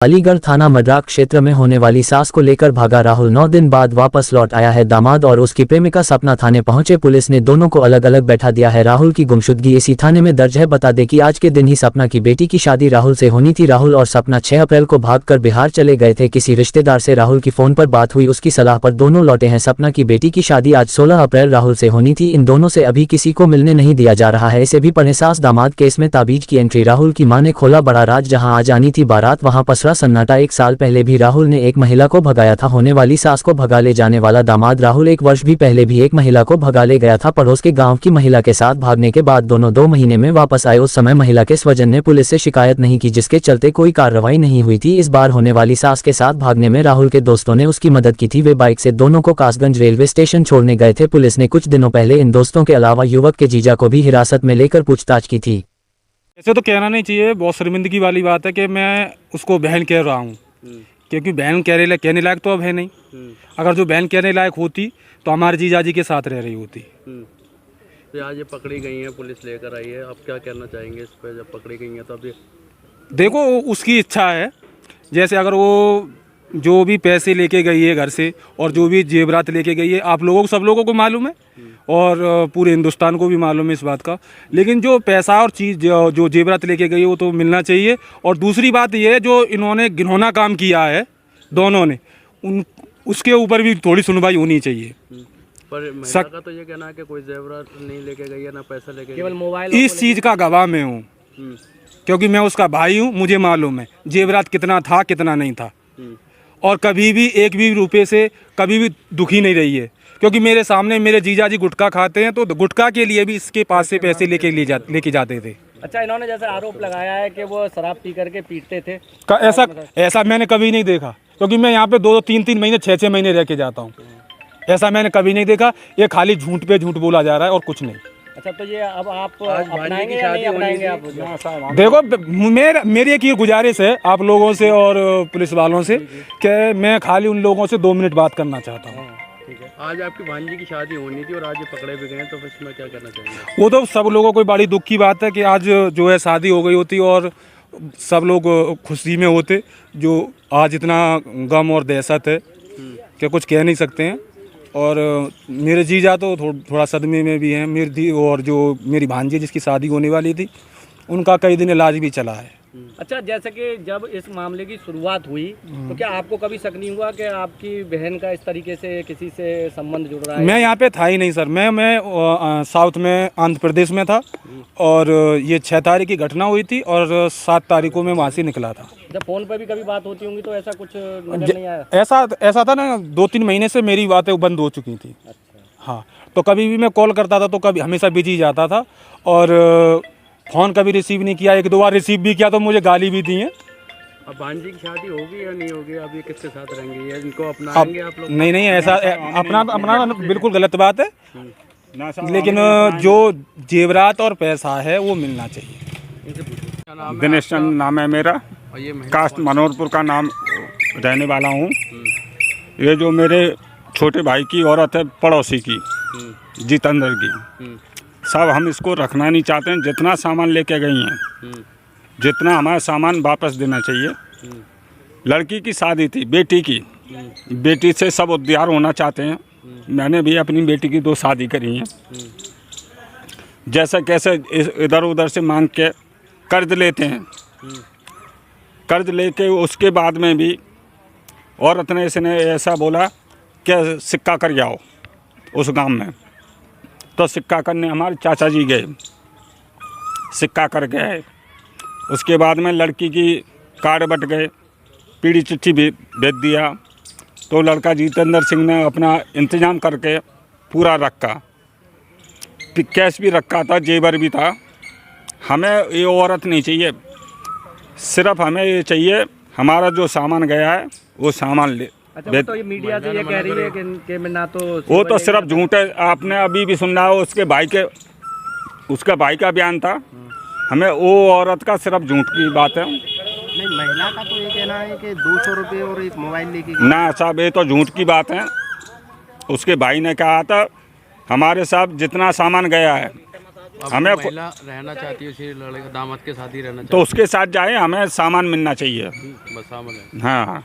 अलीगढ़ थाना मड्राक क्षेत्र में होने वाली सास को लेकर भागा राहुल 9 दिन बाद वापस लौट आया है। दामाद और उसकी प्रेमिका सपना थाने पहुंचे, पुलिस ने दोनों को अलग अलग बैठा दिया है। राहुल की गुमशुदगी इसी थाने में दर्ज है। बता दें कि आज के दिन ही सपना की बेटी की शादी राहुल से होनी थी। राहुल और सपना 6 अप्रैल को भागकर बिहार चले गए थे। किसी रिश्तेदार से राहुल की फोन पर बात हुई, उसकी सलाह पर दोनों लौटे हैं। सपना की बेटी की शादी आज 16 अप्रैल राहुल से होनी थी। इन दोनों से अभी किसी को मिलने नहीं दिया जा रहा है। इसे भी पढ़े सास दामाद केस में ताबीज की एंट्री। राहुल की मां ने खोला बड़ा राज, जहां आज आनी थी बारात वहां पसरा सन्नाटा। 1 साल पहले भी राहुल ने एक महिला को भगाया था। होने वाली सास को भगा ले जाने वाला दामाद राहुल 1 वर्ष भी पहले भी एक महिला को भगा ले गया था। पड़ोस के गांव की महिला के साथ भागने के बाद दोनों 2 महीने में वापस आए। उस समय महिला के स्वजन ने पुलिस से शिकायत नहीं की, जिसके चलते कोई कार्रवाई नहीं हुई थी। इस बार होने वाली सास के साथ भागने में राहुल के दोस्तों ने उसकी मदद की थी। वे बाइक से दोनों को कासगंज रेलवे स्टेशन छोड़ने गए थे। पुलिस ने कुछ दिनों पहले इन दोस्तों के अलावा युवक के जीजा को भी हिरासत में लेकर पूछताछ की थी। ऐसे तो कहना नहीं चाहिए, बहुत शर्मिंदगी वाली बात है कि मैं उसको बहन कह रहा हूँ, क्योंकि बहन कहने लायक तो अब है नहीं। अगर जो बहन कहने लायक होती तो हमारे जीजाजी के साथ रह रही होती। तो आज ये पकड़ी गई है, पुलिस लेकर आई है, आप क्या कहना चाहेंगे इस पर? जब पकड़ी गई है तो अभी देखो उसकी इच्छा है, जैसे अगर वो जो भी पैसे लेके गई है घर से और जो भी जेवरात लेके गई है, आप लोगों को सब लोगों को मालूम है और पूरे हिंदुस्तान को भी मालूम है इस बात का। लेकिन जो पैसा और चीज़ जो जेवरात लेके गई है वो तो मिलना चाहिए। और दूसरी बात ये है, जो इन्होंने घिनौना काम किया है दोनों ने, उसके ऊपर भी थोड़ी सुनवाई होनी चाहिए। पर महिला का तो ये कहना है कि कोई जेवरात नहीं लेके गई है, ना पैसा लेके केवल मोबाइल। इस चीज़ का गवाह मैं हूँ, क्योंकि मैं उसका भाई हूँ, मुझे मालूम है जेवरात कितना था कितना नहीं था। और कभी भी एक भी रुपये से कभी भी दुखी नहीं रही है, क्योंकि मेरे सामने मेरे जीजाजी गुटखा खाते हैं तो गुटखा के लिए भी इसके पास से पैसे लेके जाते थे। अच्छा, इन्होंने जैसे आरोप लगाया है कि वो शराब पी करके पीटते थे, ऐसा मैंने कभी नहीं देखा, क्योंकि मैं यहाँ पे 2-3 महीने 6 महीने रह के जाता हूँ। ऐसा मैंने कभी नहीं देखा। ये खाली झूठ पे झूठ बोला जा रहा है और कुछ नहीं। अच्छा, तो ये अब आप अपनाएंगे या नहीं अपनाएंगे? आप देखो, मेरी एक ये गुजारिश है आप लोगों से और पुलिस वालों से कि मैं खाली उन लोगों से 2 मिनट बात करना चाहता हूँ। आज आपकी भांजी की शादी होनी थी और आज ये पकड़े भी गए, तो इसमें क्या कहना चाहेंगे? वो तो सब लोगों को बड़ी दुख की बात है कि आज जो है शादी हो गई होती और सब लोग खुशी में होते। जो आज इतना गम और दहशत है कि कुछ कह नहीं सकते हैं। और मेरे जीजा तो थोड़ा सदमे में भी हैं। मेरी और जो मेरी भांजी जिसकी शादी होने वाली थी, उनका कई दिन इलाज भी चला है। अच्छा, जैसे कि जब इस मामले की शुरुआत हुई तो क्या आपको कभी शक नहीं हुआ कि आपकी बहन का इस तरीके से किसी से संबंध जुड़ रहा है? मैं यहाँ पे था ही नहीं सर। मैं साउथ में आंध्र प्रदेश में था और ये 6 तारीख की घटना हुई थी और 7 तारीख को मैं वहाँ से निकला था। जब फोन पर भी कभी बात होती होंगी तो ऐसा कुछ नजर नहीं आया? ऐसा था ना, 2-3 महीने से मेरी बातें बंद हो चुकी थी। अच्छा। हाँ, तो कभी भी मैं कॉल करता था तो कभी हमेशा बिजी जाता था और फ़ोन कभी रिसीव नहीं किया। 1-2 बार रिसीव भी किया तो मुझे गाली भी दी है। अब भांजी की शादी होगी या नहीं होगी? अब ये किसके साथ रहेंगे? या इनको अपनाएंगे आप लोग? नहीं, ऐसा अपना बिल्कुल गलत बात है। लेकिन जो जेवरात और पैसा है वो मिलना चाहिए। दिनेश चंद नाम है मेरा, कास्ट मनोहरपुर का नाम रहने वाला हूँ। ये जो मेरे छोटे भाई की औरत है, पड़ोसी की, जितेंद्र की, सब हम इसको रखना नहीं चाहते हैं। जितना सामान लेके गई हैं, जितना हमारा सामान वापस देना चाहिए। लड़की की शादी थी, बेटी की, बेटी से सब उद्धार होना चाहते हैं। मैंने भी अपनी बेटी की 2 शादी करी हैं। जैसे कैसे इधर उधर से मांग के कर्ज लेते हैं, कर्ज लेके उसके बाद में भी औरत ने इसने ऐसा बोला कि सिक्का कर जाओ उस गांव में। तो सिक्का करने हमारे चाचा जी गए, सिक्का कर गए। उसके बाद में लड़की की कार्ड बट गए, पीढ़ी चिट्ठी भी भेज दिया। तो लड़का जितेंद्र सिंह ने अपना इंतजाम करके पूरा रखा, कैश भी रखा था, जेवर भी था। हमें ये औरत नहीं चाहिए, सिर्फ हमें ये चाहिए हमारा जो सामान गया है वो सामान ले। अच्छा, तो ये मीडिया से ये कह रही है कि मैं ना तो वो तो सिर्फ झूठ है। आपने अभी भी सुन रहा हो उसके भाई का बयान था। हमें वो औरत का सिर्फ झूठ की बात है। नहीं, महिला का तो ये कहना है कि 200 रुपये और एक मोबाइल लेके ना साहब, ये तो झूठ की बात है। उसके भाई ने कहा था हमारे साथ जितना सामान गया है अब हमें महिला रहना चाहती है उसी लड़के दामाद के साथ ही रहना तो चाहती उसके साथ जाए, हमें सामान मिलना चाहिए। है, बस सामने हाँ